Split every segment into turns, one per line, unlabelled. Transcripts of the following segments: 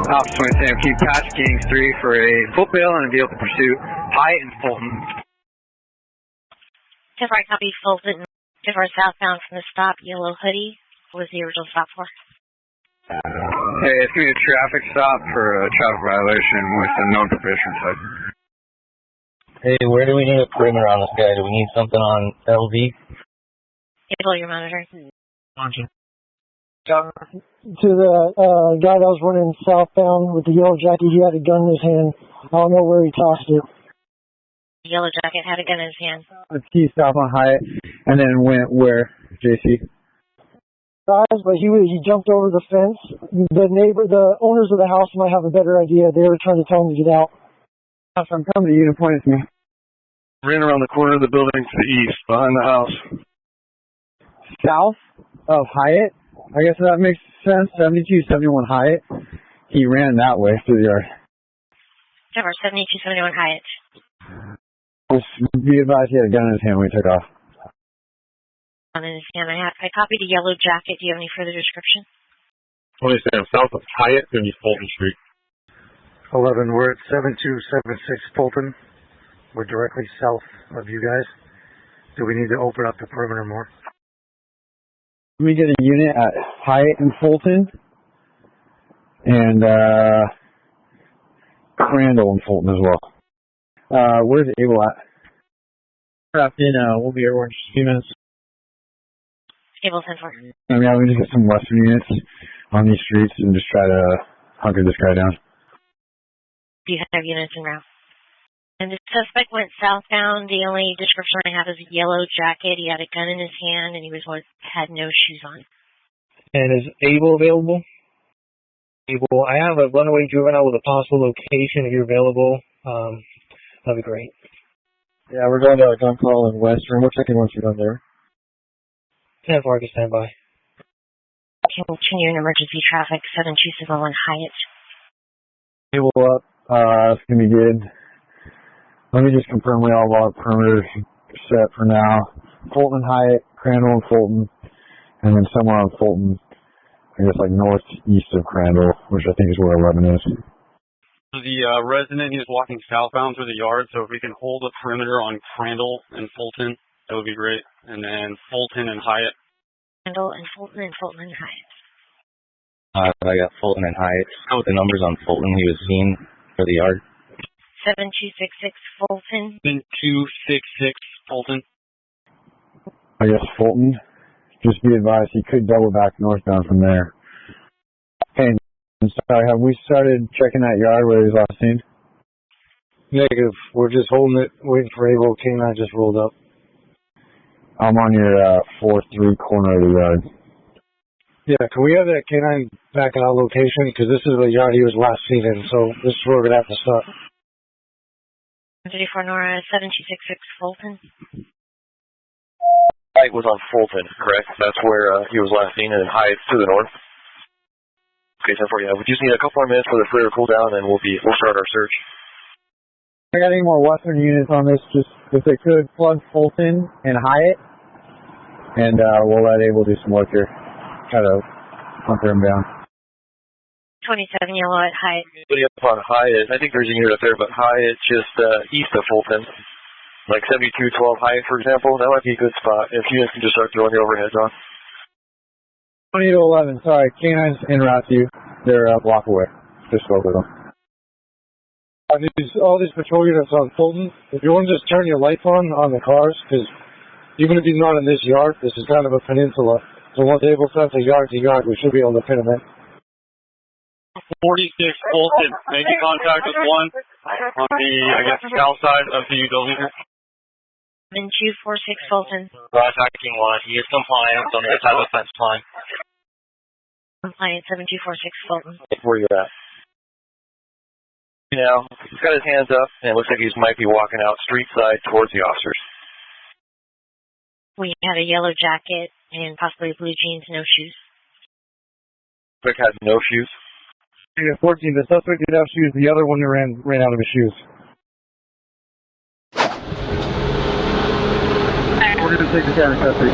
Officer 27, keep past Gangs 3 for a foot bail and be able to pursue Hyatt and Fulton.
10-4, I copy Fulton. 10-4 southbound from the stop, yellow hoodie. What was the original stop for?
Hey, it's going to be a traffic stop for a traffic violation with a known probation site.
Hey, where do we need a perimeter on this guy? Do we need something on LV?
Able your monitor.
To the guy that was running southbound with the yellow jacket, he had a gun in his hand. I don't know where he tossed it.
Yellow jacket had a gun in his hand.
He stopped on Hyatt and then went where, JC?
Guys, but he jumped over the fence. The owners of the house might have a better idea. They were trying to tell him to get out.
I'm coming to you and point at me. Ran around the corner of the building to the east, behind the house. South of Hyatt? I guess that makes sense. 7271 Hyatt. He ran that way through the yard.
10-4, 7271 Hyatt.
Be advised he had a gun in his hand when he took off.
In his hand, I copied a yellow jacket. Do you have any further description?
27 south of Hyatt, 50 Fulton Street.
11, we're at 7276 Fulton. We're directly south of you guys. Do we need to open up the perimeter more?
We get a unit at Hyatt and Fulton and Crandall and Fulton as well. Where's Able at?
Captain, we'll be here in just a few minutes.
Able 10-4.
I mean, we just get some Western units on these streets and just try to hunker this guy down.
Do you have units en route? And the suspect went southbound. The only description I have is a yellow jacket. He had a gun in his hand, and he had no shoes on.
And is Able available? Able, I have a runaway juvenile with a possible location. If you're available, that'd be great.
Yeah, we're going to a gun call in Western. What checking once you're done there?
10-4, I can stand by.
Continue in emergency traffic, 7271 Hyatt.
Able up. It's going to be good. Let me just confirm we all have our perimeters set for now. Fulton, Hyatt, Crandall, and Fulton. And then somewhere on Fulton, I guess like northeast of Crandall, which I think is where 11 is.
The resident, he's walking southbound through the yard, so if we can hold the perimeter on Crandall and Fulton, that would be great. And then Fulton and Hyatt.
Crandall and Fulton and Hyatt.
I got Fulton and Hyatt. With the numbers on Fulton, he was seen for the yard.
7266 Fulton.
7266 Fulton.
I guess Fulton. Just be advised, he could double back northbound from there. Hey, sorry, have we started checking that yard where he was last seen?
Negative. We're just holding it, waiting for Able. K9 just rolled up.
I'm on your 4-3 corner of the yard.
Yeah, can we have that K9 back in our location? Because this is the yard he was last seen in, so this is where we're going to have to start.
34 Nora, 7266 Fulton.
Hyatt was on Fulton, correct? That's where he was last seen, and then Hyatt to the north. Okay, 10-4, yeah. We just need a couple more minutes for the flare to cool down, and we'll start our search.
I got any more Western units on this? Just if they could plug Fulton and Hyatt, and we'll let Able do some work here. Try to hunker him down.
27 yellow at Hyatt.
Putting up on Hyatt, I think there's a unit up there, but Hyatt just east of Fulton. Like 7212 Hyatt, for example. That might be a good spot if units can just start throwing the overheads on.
20 to 11. Sorry, K9's en route to you. They're a block away. Just spoke with them.
All these patrol units on Fulton, if you want to just turn your lights on the cars, because even if he's not in this yard, this is kind of a peninsula. So once Able sets a yard to yard, we should be able to pin him in.
46 Fulton, making contact with one on the, I guess, south side of the building here.
7246 Fulton.
Attacking one. He is compliant on the side of the fence line.
Compliant 7246 Fulton.
Where you at? Now, he's got his hands up, and it looks like he might be walking out street side towards the officers.
We had a yellow jacket and possibly blue jeans, no shoes.
Quick had no shoes.
14, the suspect did have shoes. The other one ran out of his shoes.
We're going to take the down in custody.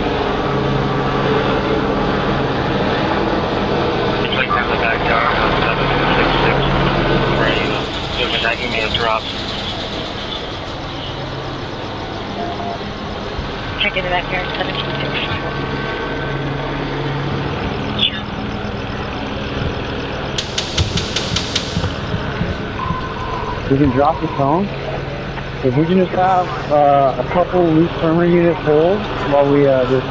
It's like in the backyard of 7266.
drops.
Check in the backyard, 1764.
We can drop the phone. If we can just have a couple loose firmer units hold while we just...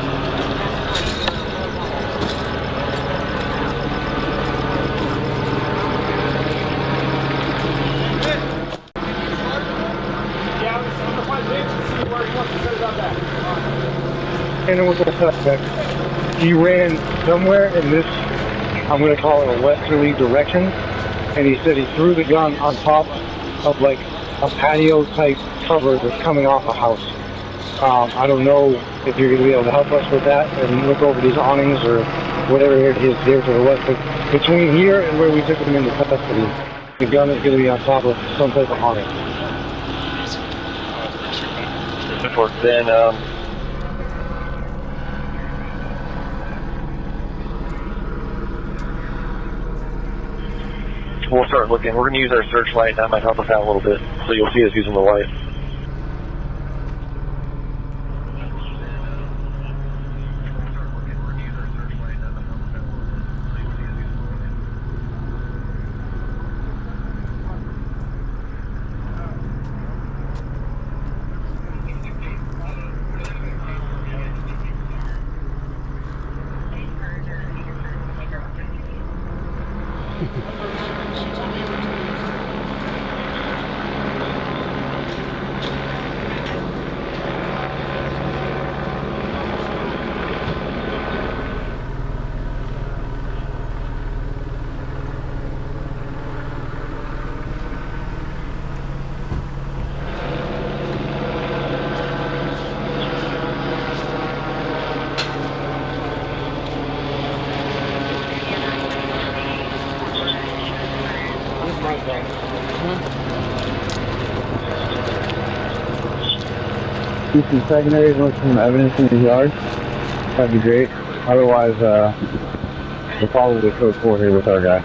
And with the suspect, he ran somewhere in this, I'm going to call it a westerly direction, and he said he threw the gun on top of like a patio type cover that's coming off a house. I don't know if you're going to be able to help us with that and look over these awnings or whatever it is here to the west, but between here and where we took him into custody, the gun is going to be on top of some type of awning.
Then, we'll start looking. We're going to use our searchlight. That might help us out a little bit. So you'll see us using the light.
See some secondaries, look some evidence in the yard. That'd be great. Otherwise, we'll probably code 4 here with our guy.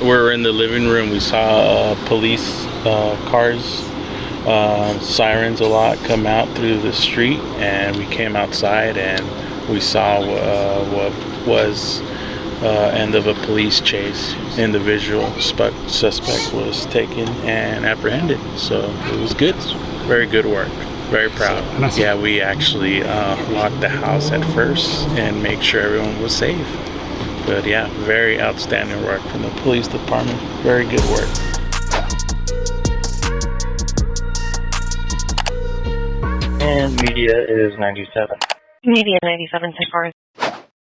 We're in the living room. We saw police cars, sirens a lot come out through the street, and we came outside and we saw what was end of a police chase. Individual suspect was taken and apprehended, so it was good. Very good work. Very proud. Yeah, we actually locked the house at first and make sure everyone was safe. But yeah, very outstanding work from the police department. Very good work.
And media is 97.
Media 97 so far.